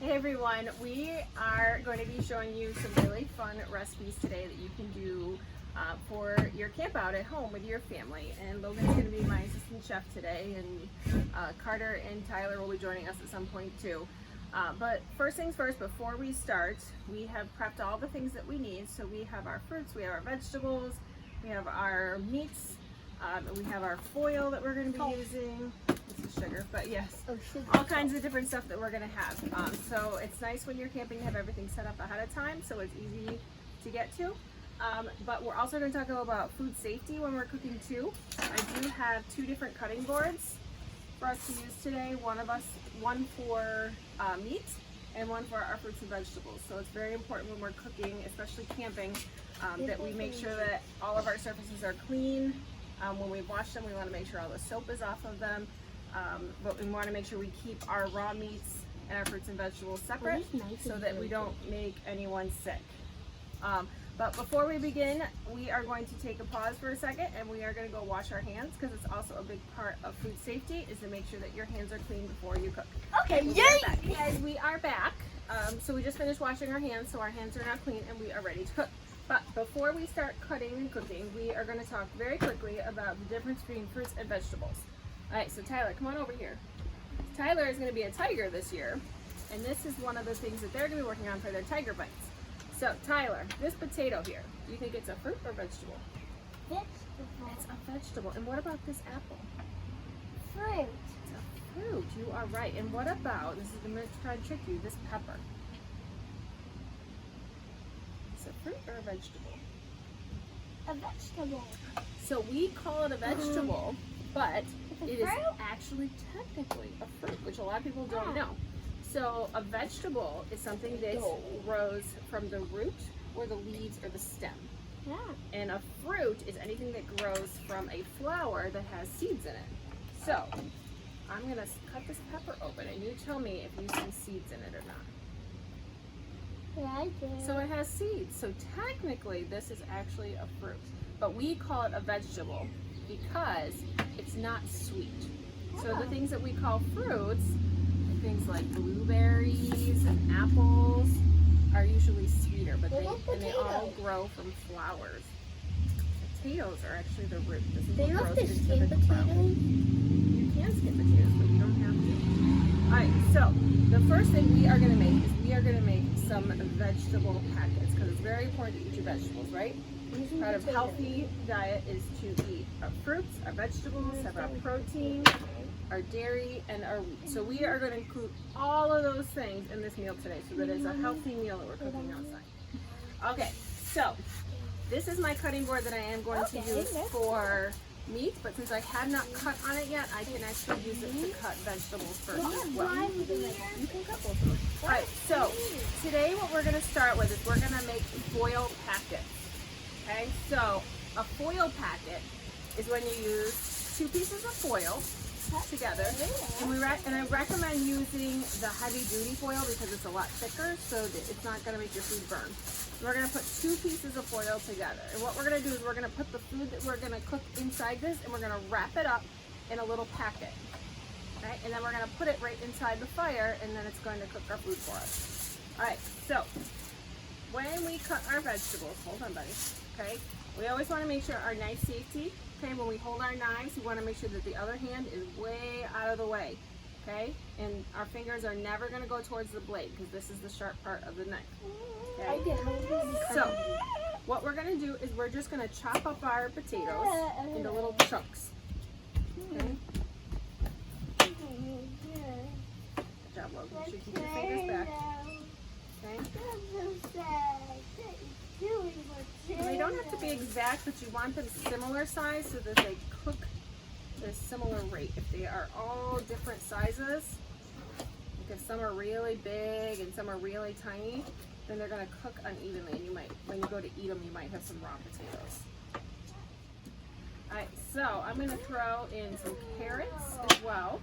Hey everyone, we are going to be showing you some really fun recipes today that you can do for your camp out at home with your family. And Logan's going to be my assistant chef today, and Carter and Tyler will be joining us at some point too. But first things first, before we start, we have prepped all the things that we need. So we have our fruits, we have our vegetables, we have our meats, we have our foil that we're going to be using. This is sugar, but yes, all kinds of different stuff that we're going to have. So it's nice when you're camping to have everything set up ahead of time so it's easy to get to. But we're also going to talk about food safety when we're cooking too. I do have two different cutting boards for us to use today. One for meat and one for our fruits and vegetables. So it's very important when we're cooking, especially camping, that we make sure that all of our surfaces are clean. When we wash them, we want to make sure all the soap is off of them. But we want to make sure we keep our raw meats and our fruits and vegetables separate so that we don't make anyone sick. But before we begin, we are going to take a pause for a second and we are going to go wash our hands, because it's also a big part of food safety is to make sure that your hands are clean before you cook. Okay, yay! Guys, we are back. So we just finished washing our hands, so our hands are now clean and we are ready to cook. But before we start cutting and cooking, we are going to talk very quickly about the difference between fruits and vegetables. Alright, so Tyler, come on over here. Tyler is going to be a tiger this year, and this is one of the things that they're going to be working on for their tiger bites. So, Tyler, this potato here, do you think it's a fruit or vegetable? Vegetable. It's a vegetable. And what about this apple? Fruit. It's a fruit. You are right. And what about, this is going to try to trick you, this pepper? It's a fruit or a vegetable? A vegetable. So we call it a vegetable, but it is fruit? actually technically a fruit, which a lot of people don't know. So a vegetable is something that grows from the root or the leaves or the stem. Yeah. And a fruit is anything that grows from a flower that has seeds in it. So I'm going to cut this pepper open and you tell me if you see seeds in it or not. Yeah, I do. So it has seeds. So technically this is actually a fruit. But we call it a vegetable because it's not sweet. So the things that we call fruits, things like blueberries and apples, are usually sweeter, but they all grow from flowers. Potatoes are actually the root. This is They what have grows to into skin the potatoes? ground. You can skin potatoes, but you don't have to. Alright, so the first thing we are going to make is we are going to make some vegetable packets, because it's very important to eat your vegetables, right? Part of healthy diet is to eat our fruits, our vegetables, have our protein, our dairy, and our wheat. So we are going to include all of those things in this meal today so that it's a healthy meal that we're cooking outside. Okay, so this is my cutting board that I am going to use for meat, but since I have not cut on it yet, I can actually use it to cut vegetables first as well. You can cut both of them. Alright, so today what we're going to start with is we're going to make foil packets. Okay, so a foil packet is when you use two pieces of foil together, and I recommend using the heavy duty foil because it's a lot thicker, so that it's not going to make your food burn. We're going to put two pieces of foil together, and what we're going to do is we're going to put the food that we're going to cook inside this, and we're going to wrap it up in a little packet. Okay, and then we're going to put it right inside the fire, and then it's going to cook our food for us. Alright, so when we cut our vegetables, hold on buddy, okay, we always want to make sure our knife safety, okay, when we hold our knives, we want to make sure that the other hand is way out of the way, okay, and our fingers are never going to go towards the blade because this is the sharp part of the knife, okay. So what we're going to do is we're just going to chop up our potatoes into little chunks, okay. Good job, Logan. You should keep your fingers back, okay. And they don't have to be exact, but you want them similar size so that they cook at a similar rate. If they are all different sizes, like if some are really big and some are really tiny, then they're going to cook unevenly, and you might, when you go to eat them, you might have some raw potatoes. Alright, so I'm going to throw in some carrots as well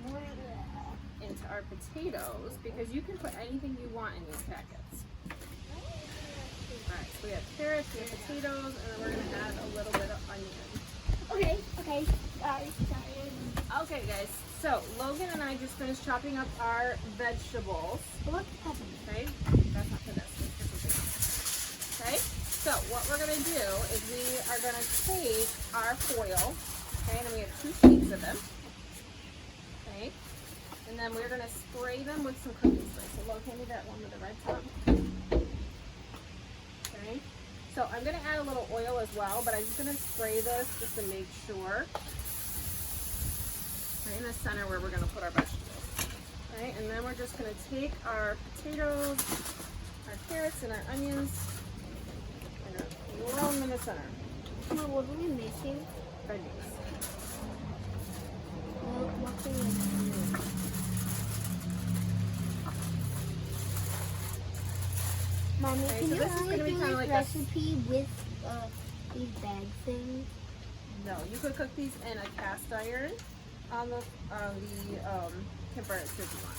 into our potatoes, because you can put anything you want in these packets. Alright, so we have carrots, we have potatoes, and then we're going to add a little bit of onion. Okay. Sorry. Okay guys, so Logan and I just finished chopping up our vegetables. What peppers? we're going to do is we are going to take our foil, okay, and then we have 2 sheets of them, okay, and then we're going to spray them with some cooking spray. So look, hand me that one with the red top. Okay, so I'm going to add a little oil as well, but I'm just going to spray this just to make sure. Right in the center where we're going to put our vegetables. Right, and then we're just going to take our potatoes, our carrots, and our onions, and roll them in the center. Mom, what are we missing? Veggies. Well, what can we do? Mommy, Okay, can so you this is only gonna be do kinda this like a- recipe with these bag things? No, you could cook these in a cast iron on the Campfire Cooking one.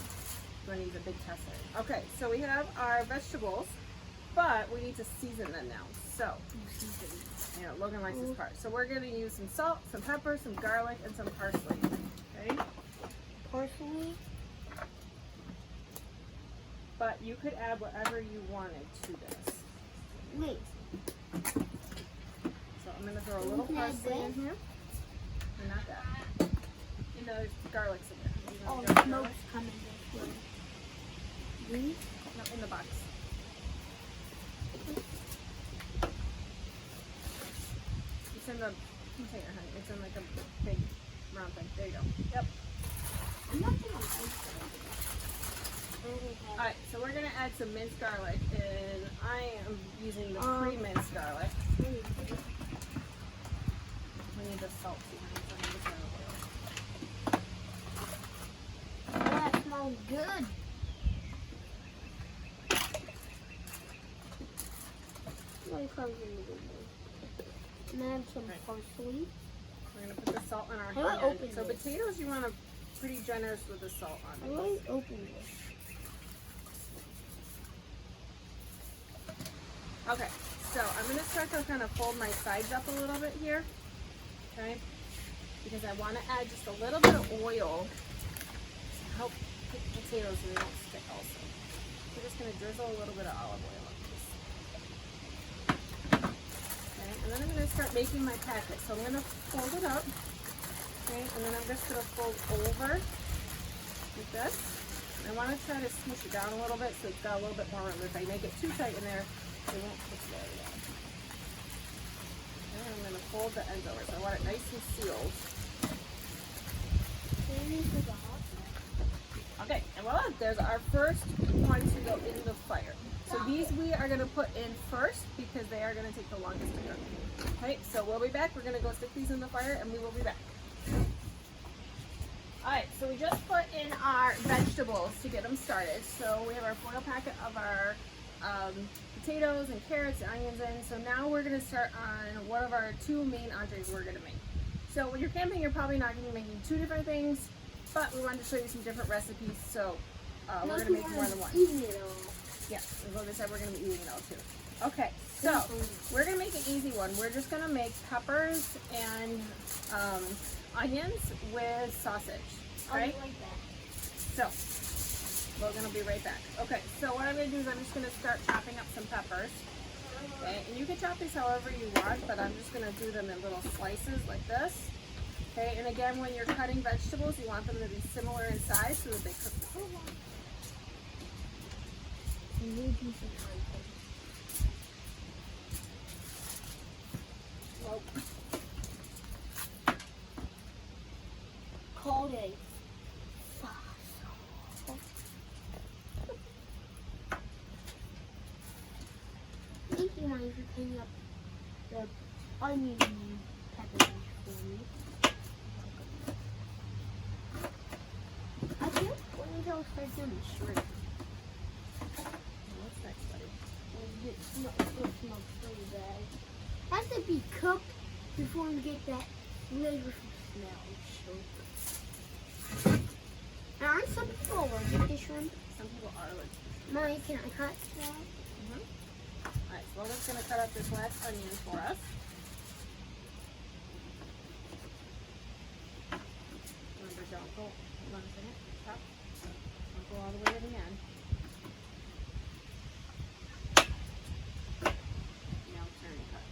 You want to use a big cast iron. Okay, so we have our vegetables, but we need to season them now. So, you know, Logan likes this part. So we're going to use some salt, some pepper, some garlic, and some parsley. Okay? Parsley? But you could add whatever you wanted to this. Wait. So I'm going to throw a little You can add parsley in this? here. And not that. And there's garlic's in there. You Oh, want the garlic? smoke's coming this way. These? No, in the box. It's in the container, honey. It's in like a big round thing. There you go. Yep. I'm not gonna like Alright, so we're going to add some minced garlic, and I am using the pre-minced garlic. We need the salt too, honey, so I'm just gonna oil. that smells good. Like how and then some Right. parsley. We're going to put the salt in our How do I hand. open So this? potatoes, you want to pretty generous with the salt on How these. do I open this? Okay, so I'm going to start to kind of fold my sides up a little bit here, okay? Because I want to add just a little bit of oil to help cook potatoes so they don't stick also. We're just going to drizzle a little bit of olive oil on this. Okay, and then I'm going to start making my packet. So I'm going to fold it up, okay? And then I'm just going to fold over like this. And I want to try to smoosh it down a little bit so it's got a little bit more room. If I make it too tight in there, it won't cook very well. And I'm going to fold the ends over. So I want it nice and sealed. Okay, and voila, there's our first one to go in the fire. So these we are going to put in first because they are going to take the longest to cook. Okay, so we'll be back. We're going to go stick these in the fire and we will be back. Alright, so we just put in our vegetables to get them started. So we have our foil packet of our potatoes and carrots and onions in. So now we're going to start on one of our 2 main entrees we're going to make. So when you're camping, you're probably not going to be making 2 different things, but we wanted to show you some different recipes. So we're going to make more than one. Yes, as I said, we're going to be eating it all too. Okay, so we're going to make an easy one. We're just going to make peppers and onions with sausage. Right? So Logan will be right back. Okay, so what I'm going to do is I'm just going to start chopping up some peppers. Okay, and you can chop these however you want, but I'm just going to do them in little slices like this. Okay, and again, when you're cutting vegetables, you want them to be similar in size so that they cook the same. Well, Called a Thank you, Mommy, for cleaning up the onion peppers for me. I can't wait until I start doing the shrimp. what's next, buddy? It smells pretty bad. It has to be cooked before we get that flavorful smell. Now, aren't some people allergic to shrimp? Some people are allergic. Mommy, can I cut that? Alright, so Logan's going to cut up this last onion for us. Remember, don't go, hold on a second, stop. Don't go all the way to the end. Now turn and cut.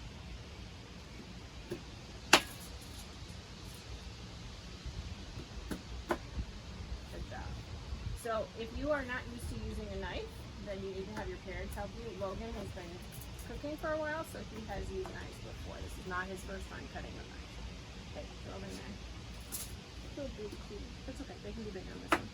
So if you are not used to using a knife, then you need to have your parents help you. Logan has been cooking for a while, so he has used knives before. This is not his first time cutting with knife. Okay, throw them in there. That's okay, they can be bigger on this one.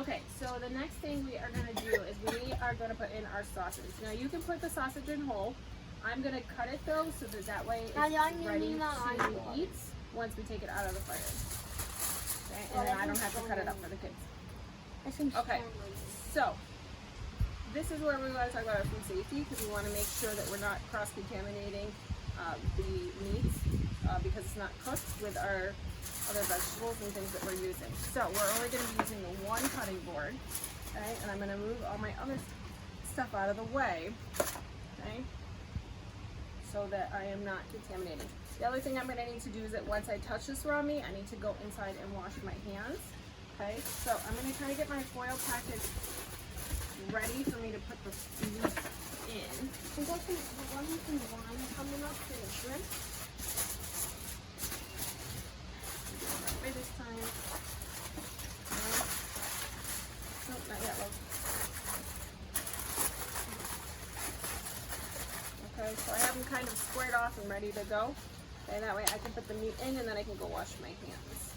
Okay, so the next thing we are going to do is we are going to put in our sausage. Now you can put the sausage in whole. I'm going to cut it though, so that way it's ready to eat once we take it out of the fire. Okay, and then I don't have to cut it up for the kids. Okay, so this is where we want to talk about our food safety, because we want to make sure that we're not cross-contaminating the meats because it's not cooked with our other vegetables and things that we're using. So we're only going to be using the one cutting board, okay? And I'm going to move all my other stuff out of the way, okay? So that I am not contaminating. The other thing I'm going to need to do is that once I touch this raw meat, I need to go inside and wash my hands, okay? So I'm going to kind of get my foil package ready for me to put the meat in. We got some wine coming up for the shrimp. By this time. Nope, not yet, love. Okay, so I have them kind of squared off and ready to go. Okay, that way I can put the meat in and then I can go wash my hands.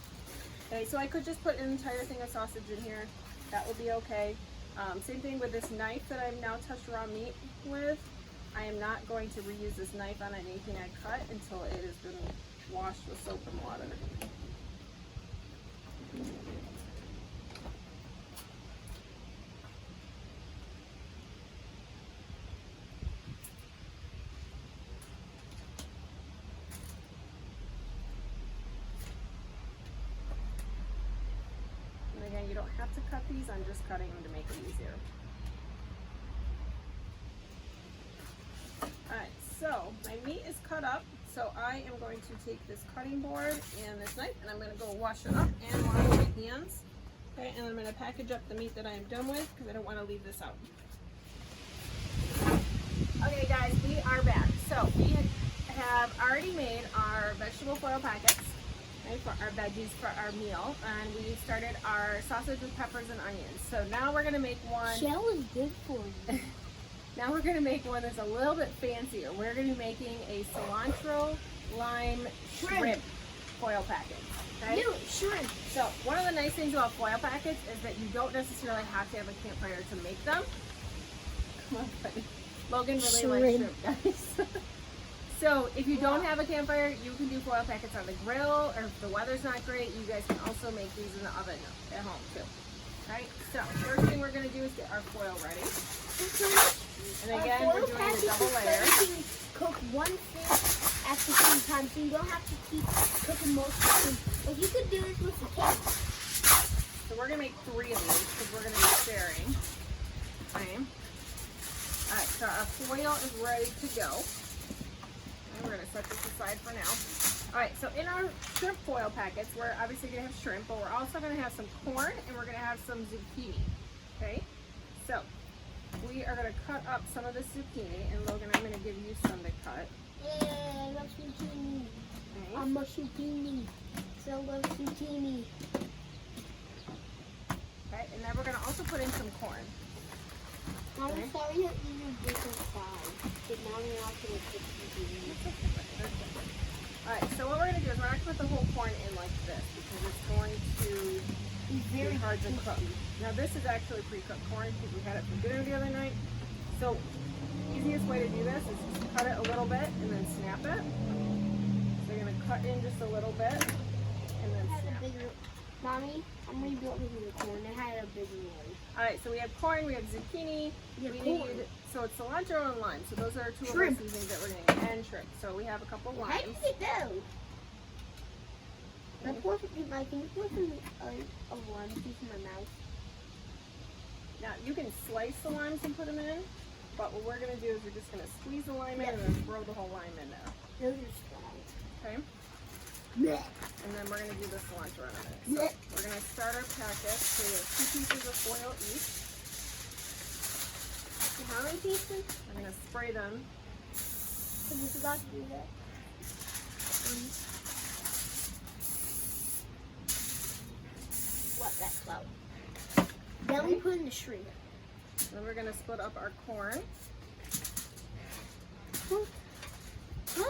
Okay, so I could just put an entire thing of sausage in here. That would be okay. Same thing with this knife that I've now touched raw meat with. I am not going to reuse this knife on anything I cut until it has been washed with soap and water. And again, you don't have to cut these, I'm just cutting them to make it easier. Alright, so my meat is cut up, so I am going to take this cutting board and this knife and I'm going to go wash it up and wash my hands. Okay, and I'm going to package up the meat that I am done with because I don't want to leave this out. Okay guys, we are back. So we have already made our vegetable foil packets, okay, for our veggies for our meal, and we started our sausage with peppers and onions. So now we're going to make one. Shell is good for you. Now we're going to make one that's a little bit fancier. We're going to be making a cilantro lime shrimp foil packet. Okay? New shrimp. So one of the nice things about foil packets is that you don't necessarily have to have a campfire to make them. Come on, buddy. Logan really likes shrimp, guys. So if you don't have a campfire, you can do foil packets on the grill, or if the weather's not great, you guys can also make these in the oven at home too. Right? So first thing we're going to do is get our foil ready. And again, we're doing a double layer. You can cook one thing at the same time, so you don't have to keep cooking multiple things. But you could do this with the cake. So we're going to make 3 of these because we're going to be sharing. Okay. Alright, so our foil is ready to go. And we're going to set this aside for now. Alright, so in our shrimp foil packets, we're obviously going to have shrimp, but we're also going to have some corn and we're going to have some zucchini. Okay, so we are going to cut up some of the zucchini, and Logan, I'm going to give you some to cut. Yeah, I love zucchini. Okay. I'm a zucchini. So I love zucchini. Okay, and then we're going to also put in some corn. I'm Okay. sorry that these are different sides, but now we're not going to put zucchini. Alright, so what we're going to do is we're not going to put the whole corn in like this because it's going to It's very hard to cook. Now this is actually pre-cooked corn because we had it for dinner the other night. So easiest way to do this is just cut it a little bit and then snap it. So you're going to cut in just a little bit and then snap. Mommy, I'm rebuilding the corn. It had a big one. Alright, so we have corn, we have zucchini, We have we corn. need, so it's cilantro and lime. So those are 2 Shrimp. of our seasonings that we're going to get, and shrimp. So we have a couple How limes. did it go? Can I pour some of lime juice in my mouth? Now you can slice the limes and put them in, but what we're going to do is we're just going to squeeze the lime in and then throw the whole lime in there. Those are strong. Okay? Blech. And then we're going to do the cilantro in a minute. So we're going to start our packet. So we have 2 pieces of foil each. How many pieces? We're going to spray them. Because we forgot to do that. let that flour. Then we put in the shrimp. Then we're gonna split up our corn. I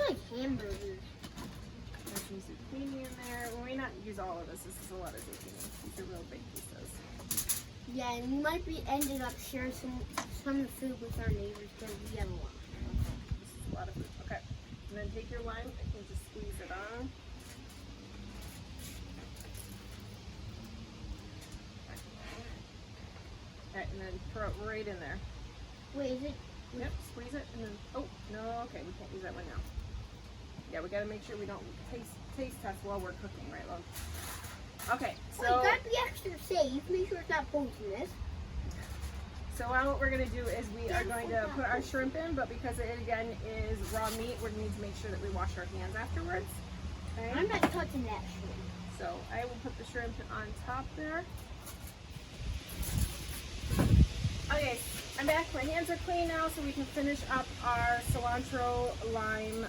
like hamburgers. There's some zucchini in there. We may not use all of this. This is a lot of zucchini. These are real big pieces. Yeah, and we might be ended up sharing some of the food with our neighbors because we have a lot. This is a lot of food. Okay. And then take your lime and just squeeze it on. Okay, and then throw it right in there. Wait, is it? Yep, squeeze it and then, oh, no, okay, we can't use that one now. Yeah, we gotta make sure we don't taste test while we're cooking, right, love? Okay, so. Wait, you gotta be extra safe. Make sure it's not poisonous. So now what we're gonna do is we are going to put our shrimp in, but because it again is raw meat, we're gonna need to make sure that we wash our hands afterwards. Okay? I'm not touching that shrimp. So I will put the shrimp on top there. Okay, I'm back. My hands are clean now, so we can finish up our cilantro lime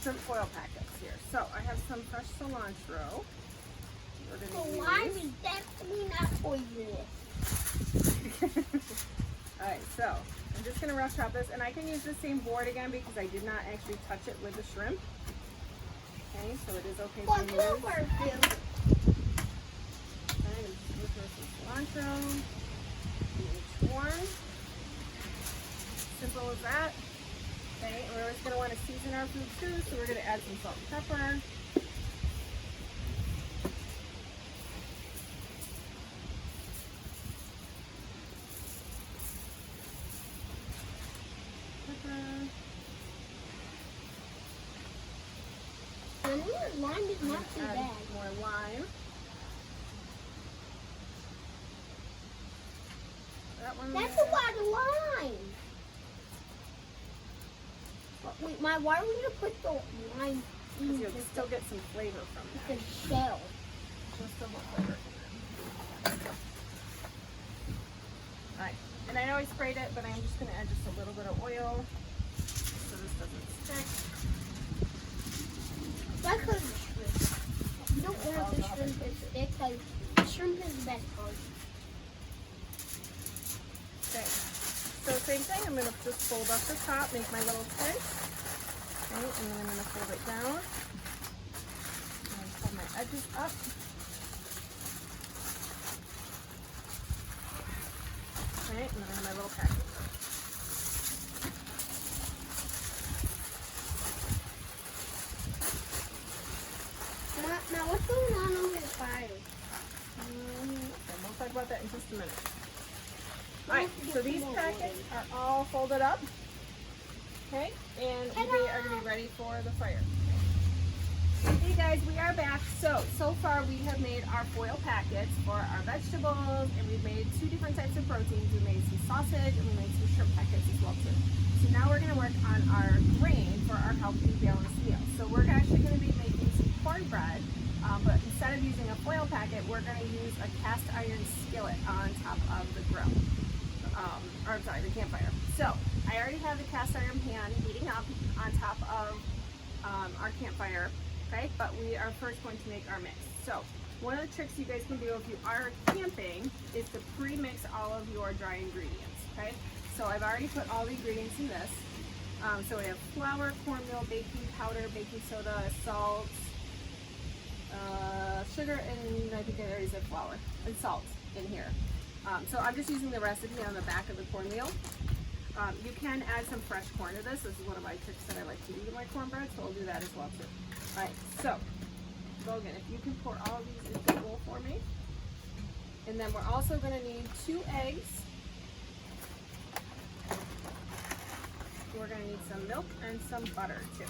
shrimp foil packets here. So I have some fresh cilantro. We're The gonna lime use. is definitely not poisonous. Alright, so I'm just gonna rough chop this, and I can use the same board again because I did not actually touch it with the shrimp. Okay, so it is okay Well, to use. Campfire do. Okay, just throw some cilantro in each one. Simple as that. Okay, and we're always gonna want to season our food too, so we're gonna add some salt and pepper. The lime is not too Add bad. more lime. That one. That's there. a lot of lime. Wait, why are we gonna put the lime in Because you'll still get some flavor from the that. shell? Just a little flavor from that. Alright, and I know I sprayed it, but I'm just going to add just a little bit of oil so this doesn't stick. That's because the shrimp. You don't want the shrimp to stick because the shrimp is the best part. Okay, so same thing, I'm going to just fold up the top, make my little tent. Okay, and then I'm going to fold it down. And pull my edges up. Okay, and then I have my little package. Now what's going on over the fire? Okay, we'll talk about that in just a minute. Alright, so these packets are all folded up. Okay, and they are going to be ready for the fire. Hey guys, we are back. So far we have made our foil packets for our vegetables, and we've made 2 different types of proteins. We made some sausage and we made some shrimp packets as well too. So now we're going to work on our grain for our healthy balanced meal. So we're actually going to be making some cornbread, but instead of using a foil packet, we're going to use a cast iron skillet on top of the grill. Or I'm sorry, the campfire. So I already have the cast iron pan heating up on top of our campfire. Okay, but we are first going to make our mix. So one of the tricks you guys can do if you are camping is to pre-mix all of your dry ingredients. Okay, so I've already put all the ingredients in this. So we have flour, cornmeal, baking powder, baking soda, salt, sugar, and I think I already said flour and salt in here. So I'm just using the recipe on the back of the cornmeal. You can add some fresh corn to this. This is one of my tricks that I like to do with my cornbread, so I'll do that as well too. Alright, so Logan, if you can pour all of these into the bowl for me. And then we're also going to need 2 eggs. We're going to need some milk and some butter too.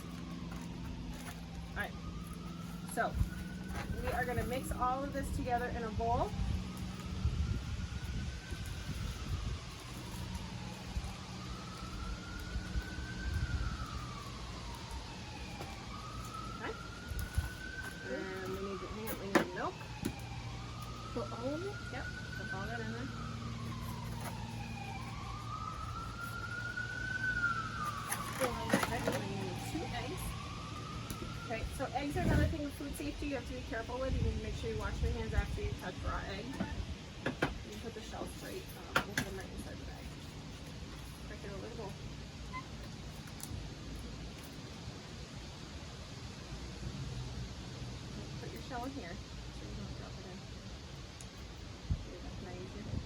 Alright, so we are going to mix all of this together in a bowl. Put all of it? Yep, put all that in there. Okay, we need 2 eggs. Okay, so eggs are another thing with food safety you have to be careful with. You need to make sure you wash your hands after you touch raw egg. You put the shells right, we'll put them right inside the bag. Break it over the bowl. Put your shell in here so you don't drop it in. Here, can I use your hand?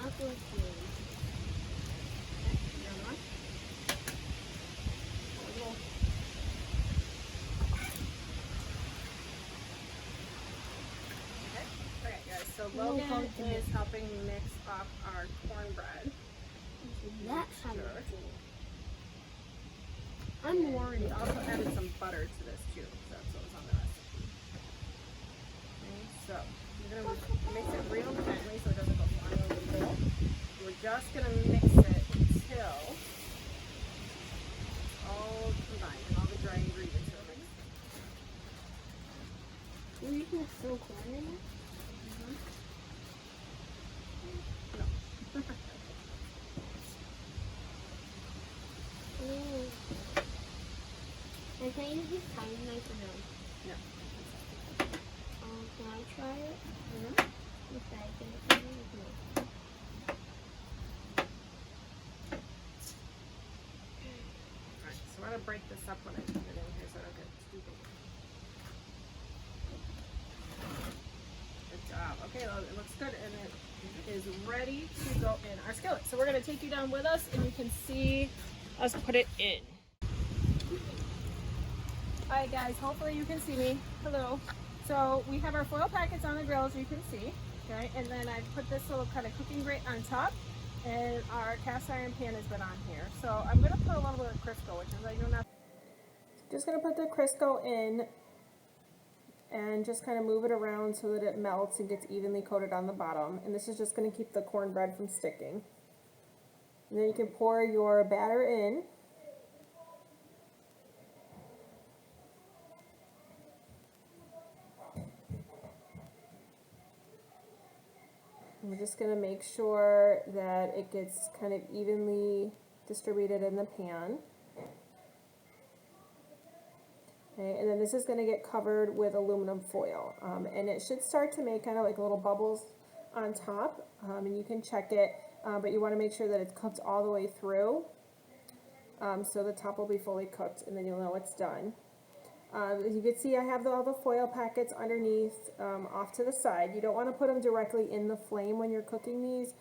Not going to. So Logan is helping mix up our cornbread. That's how you do it. I'm worried. We also added some butter to this too, because that's what was on the recipe. Okay, so you're going to mix it real gently so it doesn't go flying over the bowl. We're just going to mix it until it's all combined and all the dry ingredients are mixed. Are you going to throw corn in it? No. Can I use this tiny knife or no? No. Can I try it? Mm-hmm. Okay, can I try it? No. Alright, so I'm going to break this up when I put it in here so I don't get too big. Good job. Okay, well, it looks good and it is ready to go in our skillet. So we're going to take you down with us and you can see us put it in. Alright guys, hopefully you can see me. Hello. So we have our foil packets on the grill as you can see. Okay, and then I put this little kind of cooking grate on top and our cast iron pan has been on here. So I'm going to put a little bit of Crisco, which is I do not. Just going to put the Crisco in and just kind of move it around so that it melts and gets evenly coated on the bottom. And this is just going to keep the cornbread from sticking. And then you can pour your batter in. And we're just going to make sure that it gets kind of evenly distributed in the pan. Okay, and then this is going to get covered with aluminum foil. And it should start to make kind of like little bubbles on top. And you can check it, but you want to make sure that it's cooked all the way through. So the top will be fully cooked and then you'll know it's done. As you can see, I have all the foil packets underneath off to the side. You don't want to put them directly in the flame when you're cooking these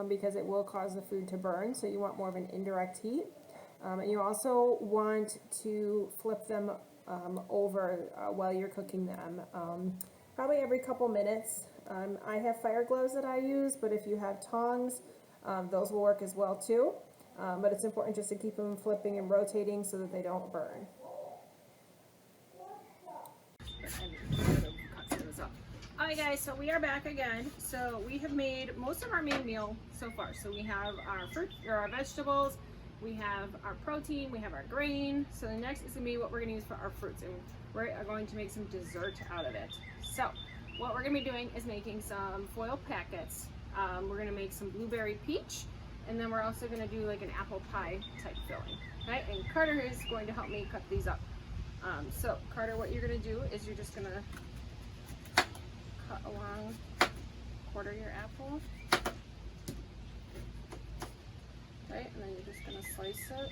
because it will cause the food to burn, so you want more of an indirect heat. And you also want to flip them over while you're cooking them, probably every couple minutes. I have fire gloves that I use, but if you have tongs, those will work as well too. But it's important just to keep them flipping and rotating so that they don't burn. Alright guys, so we are back again. So we have made most of our main meal so far. So we have our fruit, or our vegetables, we have our protein, we have our grain. So the next is going to be what we're going to use for our fruits, and we are going to make some dessert out of it. So what we're going to be doing is making some foil packets. We're going to make some blueberry peach, and then we're also going to do like an apple pie type filling. Okay, and Carter is going to help me cut these up. So Carter, what you're going to do is you're just going to cut along, quarter your apple. Okay, and then you're just going to slice it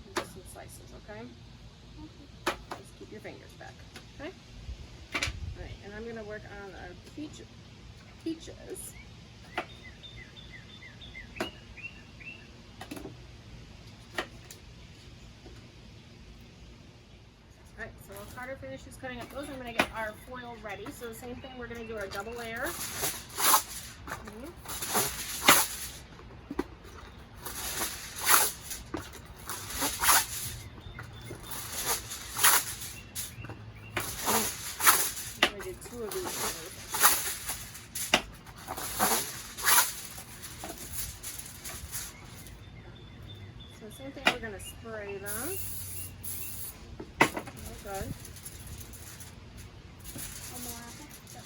into some slices, okay? Just keep your fingers back, okay? Alright, and I'm going to work on our peaches. Alright, so while Carter finishes cutting up those, I'm going to get our foil ready. So the same thing, we're going to do our double layer. Okay. Two of these. So same thing, we're going to spray them. Okay. One more apple? Yep.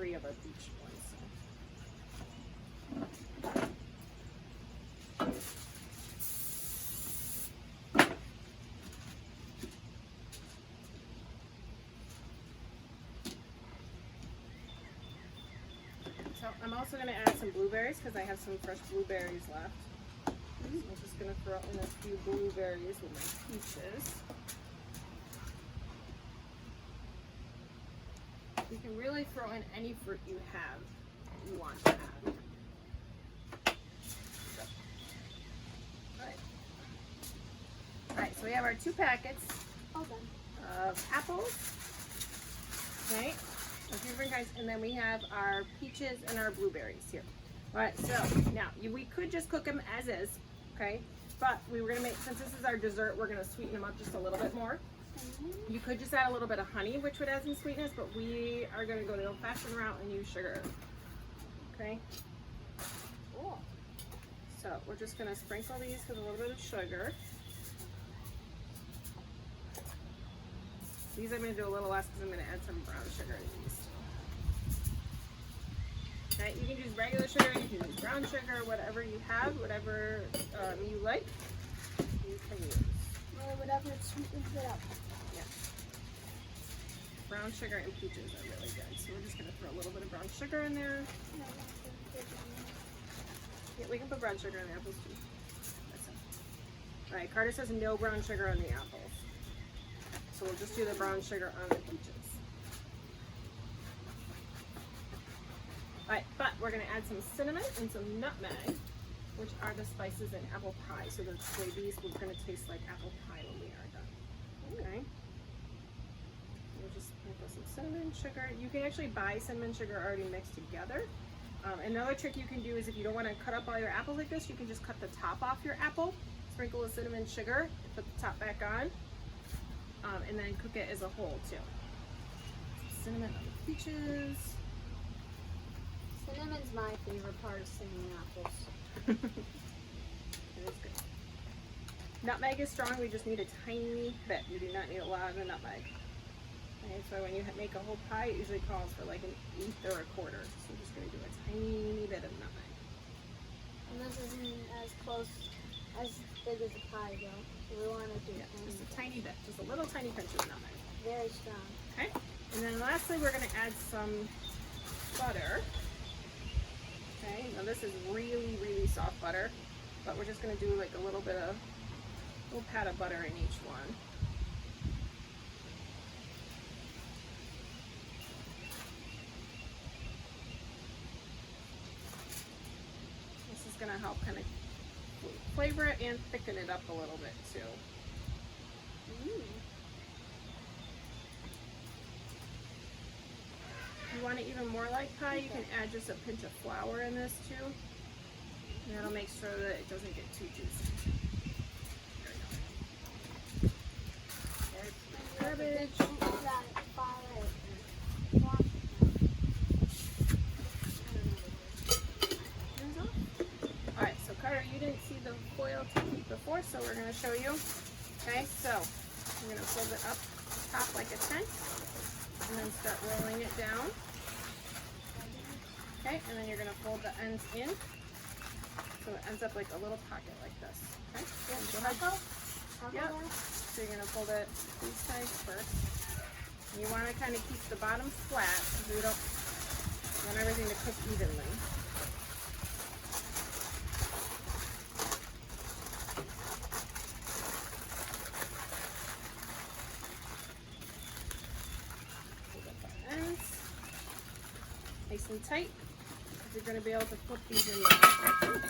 3 of our peach ones. So I'm also going to add some blueberries because I have some fresh blueberries left. So I'm just going to throw in a few blueberries with my peaches. You can really throw in any fruit you have you want to add. Alright, so we have our 2 packets of apples. Okay, and then we have our peaches and our blueberries here. Alright, so now we could just cook them as is, okay? But we were gonna make, since this is our dessert, we're gonna sweeten them up just a little bit more. You could just add a little bit of honey, which would add some sweetness, but we are gonna go the old-fashioned route and use sugar. Okay? Cool. So we're just gonna sprinkle these with a little bit of sugar. These I'm gonna do a little less because I'm gonna add some brown sugar to these. Okay, you can use regular sugar, you can use brown sugar, whatever you have, whatever you like, you can use. Or whatever sweetens it up. Yeah. Brown sugar and peaches are really good. So we're just going to throw a little bit of brown sugar in there. Yeah, we can put brown sugar in the apples too. That's it. Alright, Carter says no brown sugar on the apples. So we'll just do the brown sugar on the peaches. Alright, but we're going to add some cinnamon and some nutmeg, which are the spices in apple pie. So the way these are going to taste like apple pie when we are done. Okay. We'll just sprinkle some cinnamon sugar. You can actually buy cinnamon sugar already mixed together. Another trick you can do is if you don't want to cut up all your apples like this, you can just cut the top off your apple, sprinkle the cinnamon sugar, put the top back on, and then cook it as a whole too. Cinnamon on the peaches. Cinnamon's my favorite part of cinnamon apples. It is good. Nutmeg is strong, we just need a tiny bit. You do not need a lot of the nutmeg. Okay, so when you make a whole pie, it usually calls for like 1/8 or 1/4. So we're just going to do a tiny bit of nutmeg. And this isn't as close, as big as a pie though. So we want to do Just a tiny bit, just a little tiny pinch of nutmeg. very strong. Okay, and then lastly we're going to add some butter. Okay, now this is really, really soft butter, but we're just going to do like a little pat of butter in each one. This is going to help kind of flavor it and thicken it up a little bit too. If you want it even more like pie, you can add just a pinch of flour in this too. And that'll make sure that it doesn't get too juicy. There we go. Garbage. Alright, so Carter, you didn't see the foil technique before, so we're going to show you. Okay, so I'm going to fold it up top like a tent. And then start rolling it down. Okay, and then you're going to fold the ends in so it ends up like a little pocket like this. Okay, so go ahead. Yep. So you're going to fold it these sides first. And you want to kind of keep the bottom flat because we don't want everything to cook evenly. Nice and tight. You're going to be able to flip these in the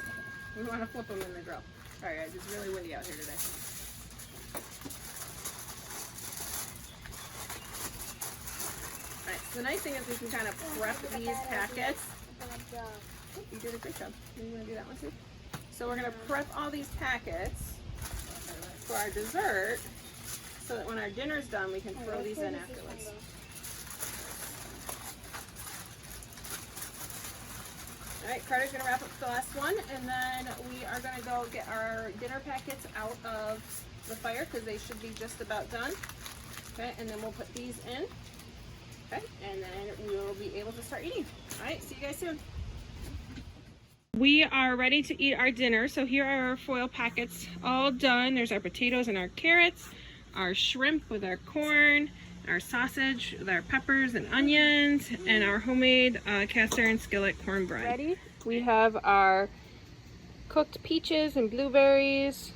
We want to flip them in the grill. Sorry guys, it's really windy out here today. Alright, so the nice thing is we can kind of prep these packets. You did a great job. You want to do that one too? So we're going to prep all these packets for our dessert so that when our dinner's done we can throw these in afterwards. Alright, Carter's going to wrap up the last one, and then we are going to go get our dinner packets out of the fire because they should be just about done. Okay, and then we'll put these in. Okay, and then we will be able to start eating. All right, see you guys soon. We are ready to eat our dinner. So here are our foil packets all done. There's our potatoes and our carrots, our shrimp with our corn, our sausage with our peppers and onions, and our homemade cast iron skillet cornbread. Ready? We have our cooked peaches and blueberries,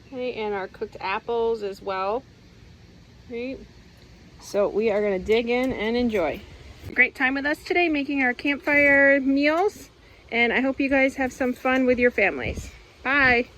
okay, and our cooked apples as well. Right. So we are going to dig in and enjoy. Great time with us today making our campfire meals. And I hope you guys have some fun with your families. Bye.